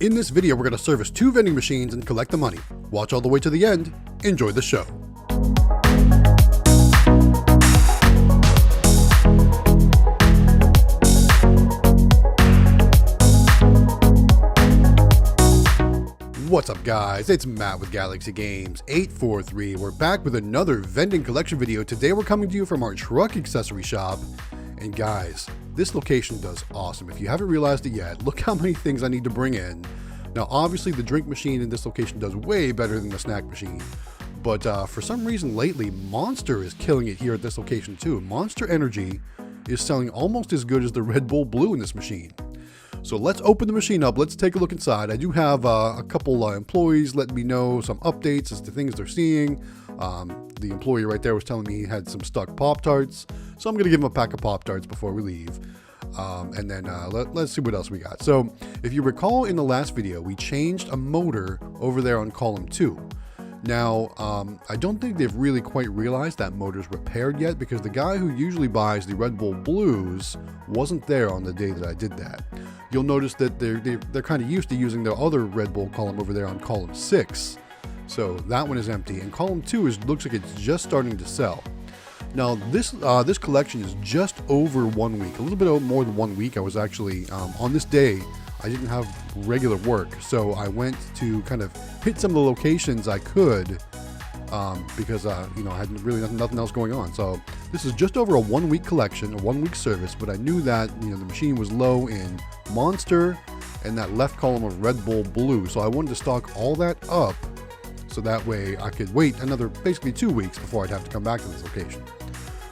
In this video, we're going to service 2 vending machines and collect the money. Watch all the way to the end. Enjoy the show. What's up, guys? It's Matt with Galaxy Games 843. We're back with another vending collection video. Today we're coming to you from our truck accessory shop. And guys, this location does awesome. If you haven't realized it yet, look how many things I need to bring in. Now, obviously the drink machine in this location does way better than the snack machine. But for some reason lately, Monster is killing it here at this location too. Monster Energy is selling almost as good as the Red Bull Blue in this machine. So let's open the machine up. Let's take a look inside. I do have a couple employees letting me know some updates as to things they're seeing. The employee right there was telling me he had some stuck Pop-Tarts. So I'm going to give him a pack of Pop-Tarts before we leave. And then let's see what else we got. So if you recall in the last video, we changed a motor over there on column 2. Now, I don't think they've really quite realized that motor's repaired yet because the guy who usually buys the Red Bull Blues wasn't there on the day that I did that. You'll notice that they're kind of used to using their other Red Bull column over there on column 6. So that one is empty, and column 2 looks like it's just starting to sell. Now this collection is just over 1 week, a little bit more than 1 week. I was actually on this day I didn't have regular work, so I went to kind of hit some of the locations I could because you know, I had really nothing else going on. So this is just over a 1 week collection, a 1 week service, but I knew that, you know, the machine was low in Monster and that left column of Red Bull Blue, so I wanted to stock all that up so that way I could wait another basically 2 weeks before I'd have to come back to this location.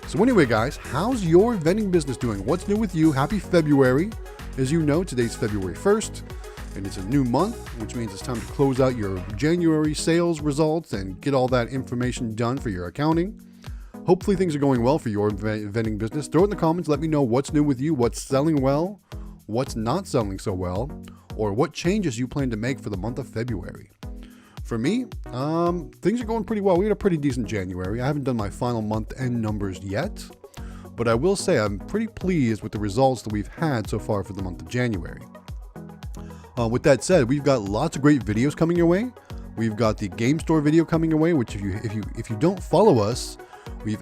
So anyway, guys, how's your vending business doing? What's new with you? Happy February. As you know, today's February 1st, and it's a new month, which means it's time to close out your January sales results and get all that information done for your accounting. Hopefully things are going well for your vending business. Throw it in the comments. Let me know what's new with you, what's selling well, what's not selling so well, or what changes you plan to make for the month of February. For me, things are going pretty well. We had a pretty decent January. I haven't done my final month-end numbers yet, but I will say I'm pretty pleased with the results that we've had so far for the month of January. With that said, we've got lots of great videos coming your way. We've got the game store video coming your way, which if you don't follow us, we're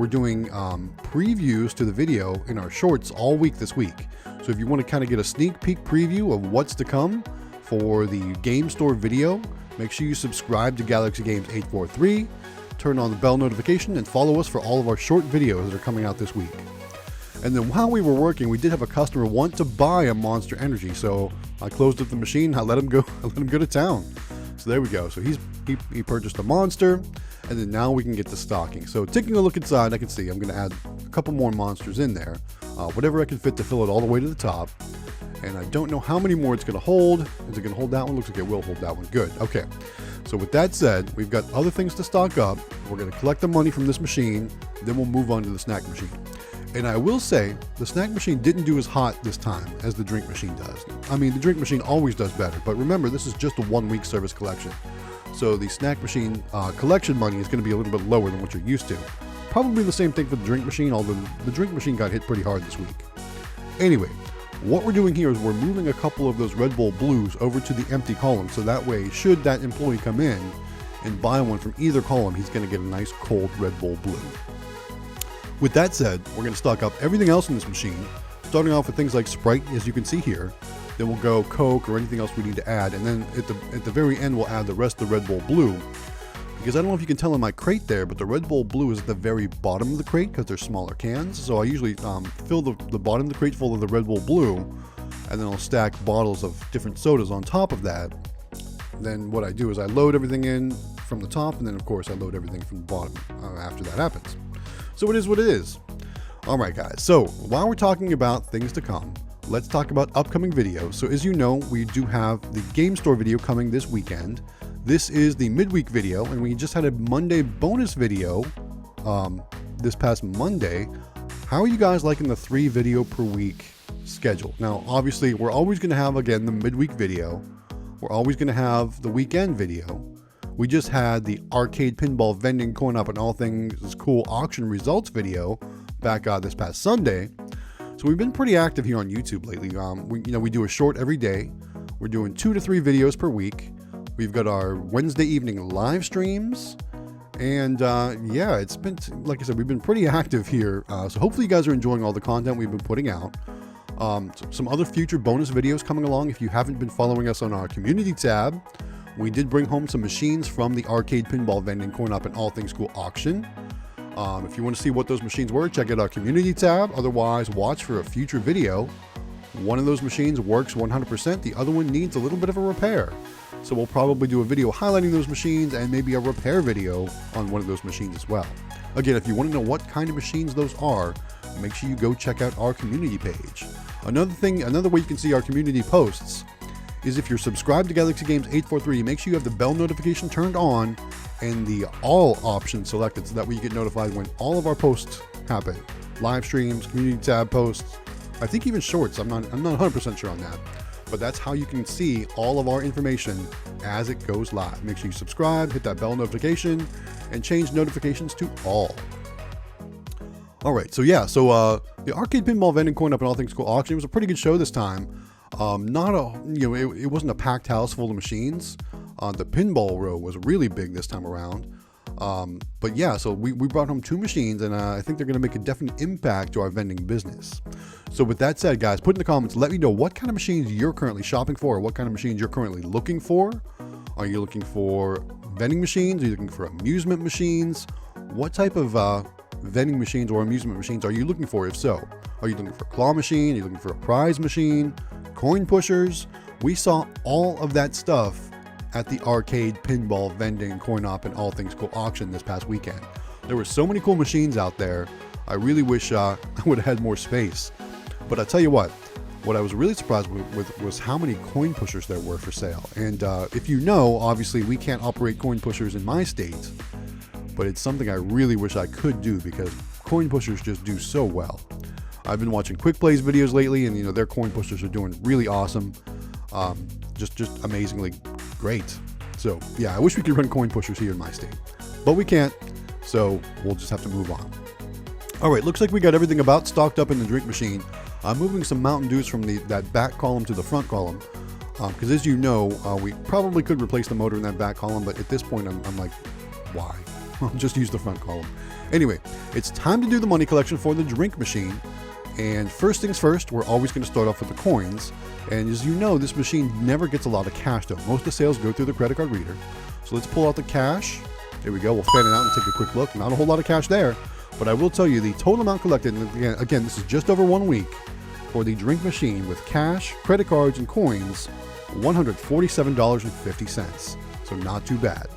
doing previews to the video in our shorts all week this week. So if you want to kind of get a sneak peek preview of what's to come for the game store video, make sure you subscribe to Galaxy Games 843. Turn on the bell notification and follow us for all of our short videos that are coming out this week. And then while we were working, we did have a customer want to buy a Monster Energy, so I closed up the machine. I let him go to town. So there we go. So he purchased a Monster, and then now we can get to stocking. So taking a look inside, I can see I'm going to add a couple more Monsters in there, whatever I can fit to fill it all the way to the top. And I don't know how many more it's going to hold. Is it going to hold that one? Looks like it will hold that one. Good. Okay. So with that said, we've got other things to stock up. We're going to collect the money from this machine. Then we'll move on to the snack machine. And I will say the snack machine didn't do as hot this time as the drink machine does. I mean, the drink machine always does better. But remember, this is just a 1 week service collection. So the snack machine collection money is going to be a little bit lower than what you're used to. Probably the same thing for the drink machine, although the drink machine got hit pretty hard this week. Anyway, what we're doing here is we're moving a couple of those Red Bull Blues over to the empty column, so that way, should that employee come in and buy one from either column, he's going to get a nice cold Red Bull Blue. With that said, we're going to stock up everything else in this machine, starting off with things like Sprite, as you can see here. Then we'll go Coke or anything else we need to add, and then at the very end, we'll add the rest of the Red Bull Blue. Because I don't know if you can tell in my crate there, but the Red Bull Blue is at the very bottom of the crate because they're smaller cans. So I usually fill the bottom of the crate full of the Red Bull Blue, and then I'll stack bottles of different sodas on top of that. Then what I do is I load everything in from the top, and then of course I load everything from the bottom after that happens. So it is what it is. All right, guys. So while we're talking about things to come, let's talk about upcoming videos. So as you know, we do have the game store video coming this weekend. This is the midweek video, and we just had a Monday bonus video this past Monday. How are you guys liking the 3 video per week schedule? Now, obviously, we're always going to have, again, the midweek video. We're always going to have the weekend video. We just had the arcade pinball vending coin up and all things cool auction results video back this past Sunday. So we've been pretty active here on YouTube lately. We do a short every day. We're doing 2 to 3 videos per week. We've got our Wednesday evening live streams. And yeah, it's been, like I said, we've been pretty active here. So hopefully you guys are enjoying all the content we've been putting out. Some other future bonus videos coming along. If you haven't been following us on our community tab, we did bring home some machines from the arcade pinball vending coin op and all things cool auction. If you want to see what those machines were, check out our community tab. Otherwise, watch for a future video. One of those machines works 100%. The other one needs a little bit of a repair. So we'll probably do a video highlighting those machines and maybe a repair video on one of those machines as well. Again, if you want to know what kind of machines those are, make sure you go check out our community page. Another way you can see our community posts is if you're subscribed to Galaxy Games 843, make sure you have the bell notification turned on and the all option selected, so that way you get notified when all of our posts happen. Live streams, community tab posts, I think even shorts. I'm not 100% sure on that. But that's how you can see all of our information as it goes live. Make sure you subscribe, hit that bell notification, and change notifications to all. All right, so yeah, the arcade pinball vending coin up and all things cool auction was a pretty good show this time. It wasn't a packed house full of machines. The pinball row was really big this time around. But yeah, so we brought home 2 machines, and I think they're going to make a definite impact to our vending business. So with that said, guys, put in the comments, let me know what kind of machines you're currently shopping for, or what kind of machines you're currently looking for. Are you looking for vending machines? Are you looking for amusement machines? What type of vending machines or amusement machines are you looking for? If so, are you looking for a claw machine? Are you looking for a prize machine? Coin pushers? We saw all of that stuff at the arcade pinball vending coin op and all things cool auction this past weekend. There were so many cool machines out there. I really wish I would have had more space. But I tell you what I was really surprised with was how many coin pushers there were for sale. And if you know, obviously we can't operate coin pushers in my state, but it's something I really wish I could do because coin pushers just do so well. I've been watching Quick Plays videos lately, and their coin pushers are doing really awesome. Just amazingly great. So yeah, I wish we could run coin pushers here in my state, but we can't, so we'll just have to move on. All right, looks like we got everything about stocked up in the drink machine. I'm moving some Mountain Dews from that back column to the front column, because as you know, we probably could replace the motor in that back column, but at this point I'm like, why? I'll just use the front column. Anyway, it's time to do the money collection for the drink machine. And first things first, we're always going to start off with the coins. And as you know, this machine never gets a lot of cash though. Most of the sales go through the credit card reader. So let's pull out the cash. There we go. We'll fan it out and take a quick look. Not a whole lot of cash there, but I will tell you the total amount collected. And again, this is just over 1 week for the drink machine with cash, credit cards, and coins, $147.50. So not too bad.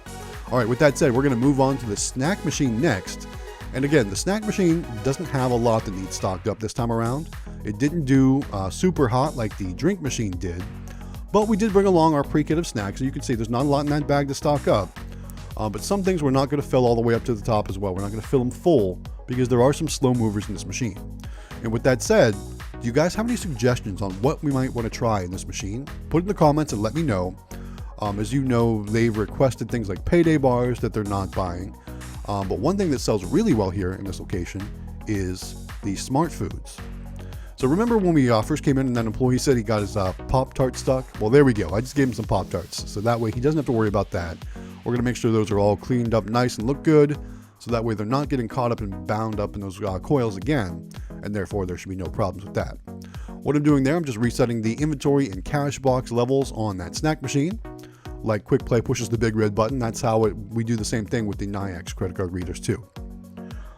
All right, with that said, we're going to move on to the snack machine next. And again, the snack machine doesn't have a lot that needs stocked up this time around. It didn't do super hot like the drink machine did, but we did bring along our pre-kit of snacks. And you can see there's not a lot in that bag to stock up, but some things we're not going to fill all the way up to the top as well. We're not going to fill them full because there are some slow movers in this machine. And with that said, do you guys have any suggestions on what we might want to try in this machine? Put it in the comments and let me know. As you know, they've requested things like payday bars that they're not buying. But one thing that sells really well here in this location is the smart foods. So remember when we first came in and that employee said he got his Pop-Tart stuck? Well, there we go. I just gave him some Pop-Tarts. So that way he doesn't have to worry about that. We're going to make sure those are all cleaned up nice and look good. So that way they're not getting caught up and bound up in those coils again. And therefore there should be no problems with that. What I'm doing there, I'm just resetting the inventory and cash box levels on that snack machine. Like Quick Play pushes the big red button, that's how we do the same thing with the Nayax credit card readers too.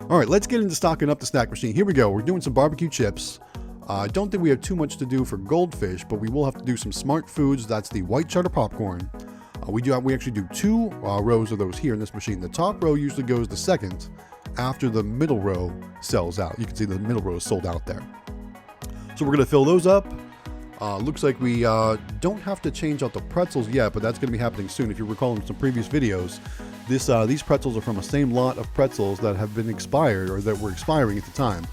All right, let's get into stocking up the snack machine. Here we go. We're doing some barbecue chips. I don't think we have too much to do for goldfish, but we will have to do some smart foods. That's the white cheddar popcorn. We actually do 2 rows of those here in this machine. The top row usually goes the second after the middle row sells out. You can see the middle row is sold out there. So we're going to fill those up. Looks like we don't have to change out the pretzels yet, but that's going to be happening soon. If you recall in some previous videos, these pretzels are from the same lot of pretzels that have been expired or that were expiring at the time.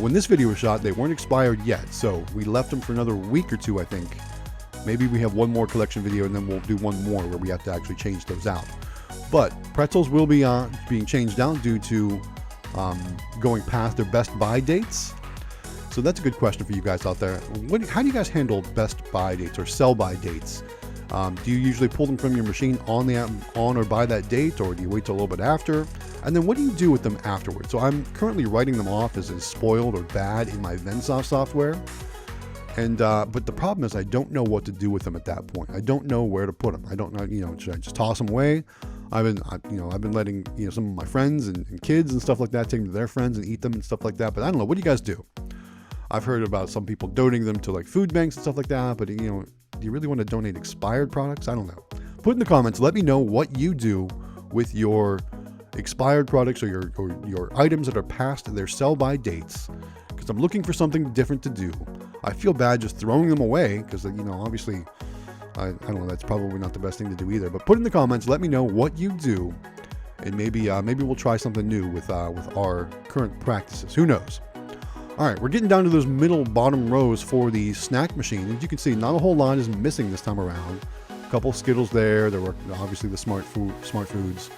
When this video was shot, they weren't expired yet, so we left them for another week or 2, I think. Maybe we have one more collection video and then we'll do one more where we have to actually change those out. But pretzels will be being changed out due to going past their best buy dates. So that's a good question for you guys out there. How do you guys handle best buy dates or sell by dates? Do you usually pull them from your machine on or by that date, or do you wait till a little bit after? And then what do you do with them afterwards? So I'm currently writing them off as spoiled or bad in my Vensoft software. And but the problem is I don't know what to do with them at that point. I don't know where to put them. I don't know, should I just toss them away? I've been letting some of my friends and kids and stuff like that take them to their friends and eat them and stuff like that. But I don't know. What do you guys do? I've heard about some people donating them to like food banks and stuff like that. But do you really want to donate expired products? I don't know. Put in the comments. Let me know what you do with your expired products or your items that are past their sell-by dates, because I'm looking for something different to do. I feel bad just throwing them away because obviously I don't know, that's probably not the best thing to do either. But put in the comments, let me know what you do, and maybe we'll try something new with our current practices. Who knows? All right, we're getting down to those bottom rows for the snack machine. As you can see, not a whole lot is missing this time around. A couple Skittles there. There were obviously the Smart Foods.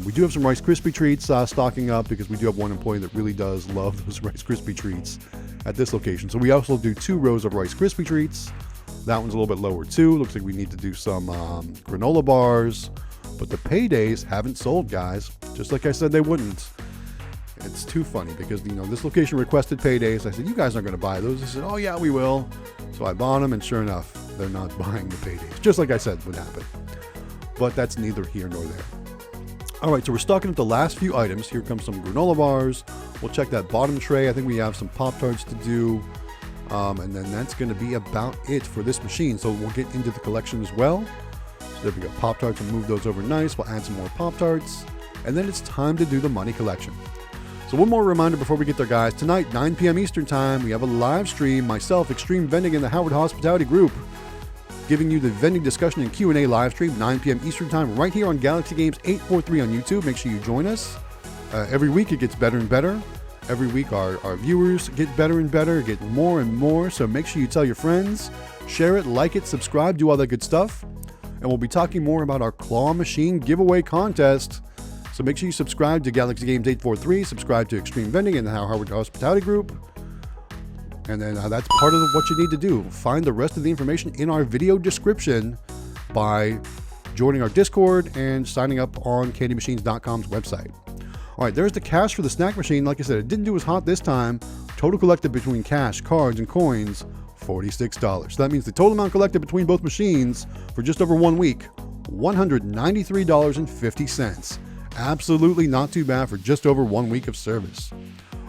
We do have some Rice Krispie treats stocking up, because we do have one employee that really does love those Rice Krispie treats at this location. So we also do 2 rows of Rice Krispie treats. That one's a little bit lower too. Looks like we need to do some granola bars, but the paydays haven't sold, guys. Just like I said they wouldn't. It's too funny because this location requested paydays. I said, you guys aren't going to buy those. They said, oh yeah, we will. So I bought them, and sure enough, they're not buying the paydays, just like I said would happen. But that's neither here nor there. All right, so we're stocking up the last few items. Here comes some granola bars. We'll check that bottom tray. I think we have some Pop-Tarts to do. And then that's going to be about it for this machine. So we'll get into the collection as well. So there we go. Pop-Tarts, we'll move those over nice. We'll add some more Pop-Tarts. And then it's time to do the money collection. So one more reminder before we get there, guys. Tonight, 9 p.m. Eastern Time, we have a live stream. Myself, Extreme Vending, and the Howard Hospitality Group, giving you the vending discussion and Q&A live stream, 9 p.m. Eastern Time, right here on Galaxy Games 843 on YouTube. Make sure you join us. Every week, it gets better and better. Every week, our viewers get better and better, get more and more. So make sure you tell your friends, share it, like it, subscribe, do all that good stuff. And we'll be talking more about our claw machine giveaway contest. So make sure you subscribe to Galaxy Games 843, subscribe to Extreme Vending and the Howard Hospitality Group. And then that's part of what you need to do. Find the rest of the information in our video description by joining our Discord and signing up on CandyMachines.com's website. All right, there's the cash for the snack machine. Like I said, it didn't do as hot this time. Total collected between cash, cards, and coins, $46. So that means the total amount collected between both machines for just over 1 week, $193.50. Absolutely not too bad for just over 1 week of service.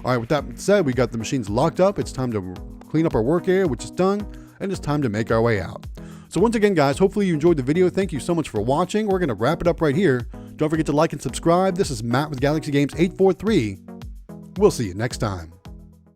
All right, with that said, we got the machines locked up. It's time to clean up our work area, which is done, and it's time to make our way out. So once again, guys, hopefully you enjoyed the video. Thank you so much for watching. We're going to wrap it up right here. Don't forget to like and subscribe. This is Matt with Galaxy Games 843. We'll see you next time.